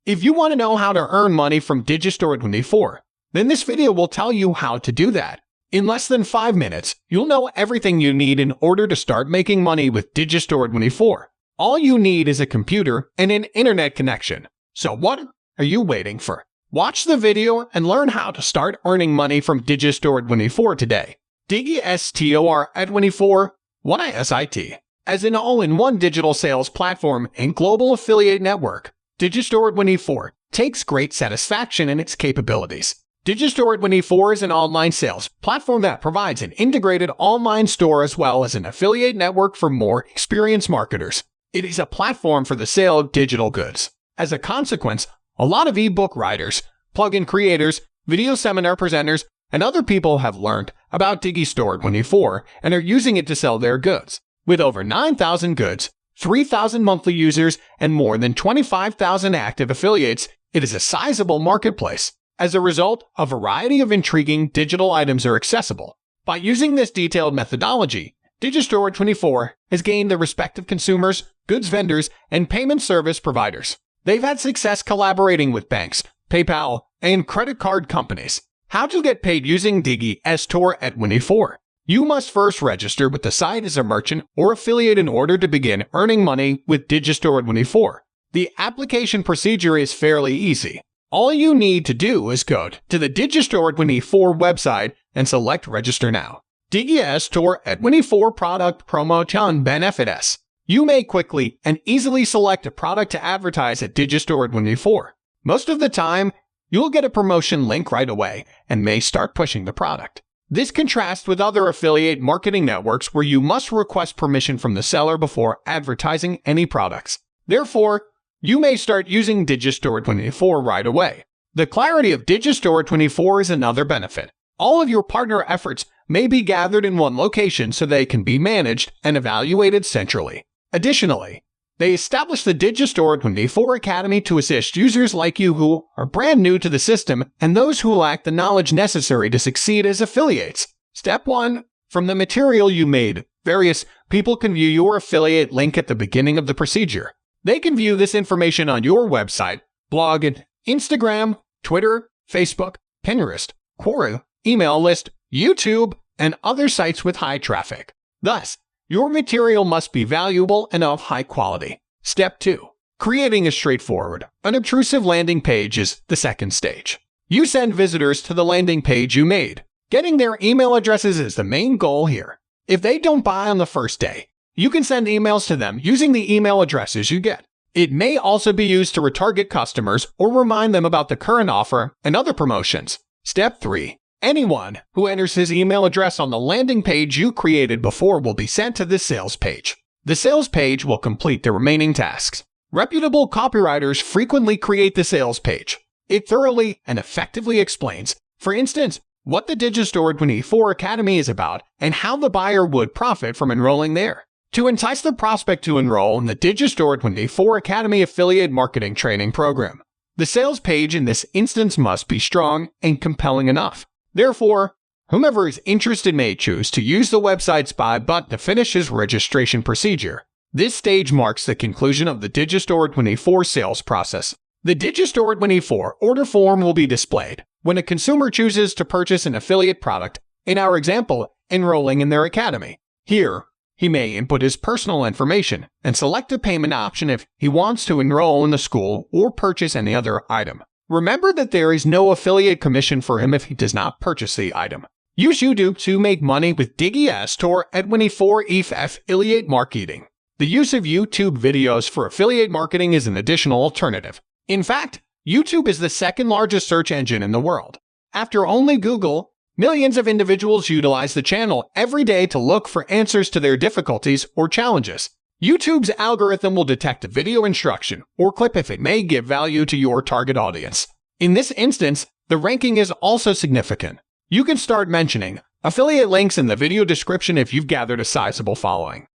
If you want to know how to earn money from Digistore24, then this video will tell you how to do that. In less than 5 minutes, you'll know everything you need in order to start making money with Digistore24. All you need is a computer and an internet connection. So what are you waiting for? Watch the video and learn how to start earning money from Digistore24 today. Digistore24, YSIT. As an all-in-one digital sales platform and global affiliate network, Digistore24 takes great satisfaction in its capabilities. Digistore24 is an online sales platform that provides an integrated online store as well as an affiliate network for more experienced marketers. It is a platform for the sale of digital goods. As a consequence, a lot of ebook writers, plugin creators, video seminar presenters, and other people have learned about Digistore24 and are using it to sell their goods. With over 9,000 goods, 3,000 monthly users, and more than 25,000 active affiliates, it is a sizable marketplace. As a result, a variety of intriguing digital items are accessible. By using this detailed methodology, Digistore24 has gained the respect of consumers, goods vendors, and payment service providers. They've had success collaborating with banks, PayPal, and credit card companies. How to get paid using Digistore24? You must first register with the site as a merchant or affiliate in order to begin earning money with Digistore24. The application procedure is fairly easy. All you need to do is go to the Digistore24 website and select Register Now. Digistore24 Product Promotion Benefits. You may quickly and easily select a product to advertise at Digistore24. Most of the time, you'll get a promotion link right away and may start pushing the product. This contrasts with other affiliate marketing networks where you must request permission from the seller before advertising any products. Therefore, you may start using Digistore24 right away. The clarity of Digistore24 is another benefit. All of your partner efforts may be gathered in one location so they can be managed and evaluated centrally. Additionally, they established the Digistore24 Academy to assist users like you who are brand new to the system and those who lack the knowledge necessary to succeed as affiliates. Step 1. From the material you made, various people can view your affiliate link at the beginning of the procedure. They can view this information on your website, blog, and Instagram, Twitter, Facebook, Pinterest, Quora, email list, YouTube, and other sites with high traffic. Thus, your material must be valuable and of high quality. Step 2. Creating a straightforward, unobtrusive landing page is the second stage. You send visitors to the landing page you made. Getting their email addresses is the main goal here. If they don't buy on the first day, you can send emails to them using the email addresses you get. It may also be used to retarget customers or remind them about the current offer and other promotions. Step 3. Anyone who enters his email address on the landing page you created before will be sent to the sales page. The sales page will complete the remaining tasks. Reputable copywriters frequently create the sales page. It thoroughly and effectively explains, for instance, what the Digistore24 Academy is about and how the buyer would profit from enrolling there. To entice the prospect to enroll in the Digistore24 Academy Affiliate Marketing Training Program, the sales page in this instance must be strong and compelling enough. Therefore, whomever is interested may choose to use the website's buy button to finish his registration procedure. This stage marks the conclusion of the Digistore24 sales process. The Digistore24 order form will be displayed when a consumer chooses to purchase an affiliate product, in our example, enrolling in their academy. Here, he may input his personal information and select a payment option if he wants to enroll in the school or purchase any other item. Remember that there is no affiliate commission for him if he does not purchase the item. Use YouTube to make money with Digistore24 affiliate marketing. The use of YouTube videos for affiliate marketing is an additional alternative. In fact, YouTube is the second largest search engine in the world. After only Google, millions of individuals utilize the channel every day to look for answers to their difficulties or challenges. YouTube's algorithm will detect a video instruction or clip if it may give value to your target audience. In this instance, the ranking is also significant. You can start mentioning affiliate links in the video description if you've gathered a sizable following.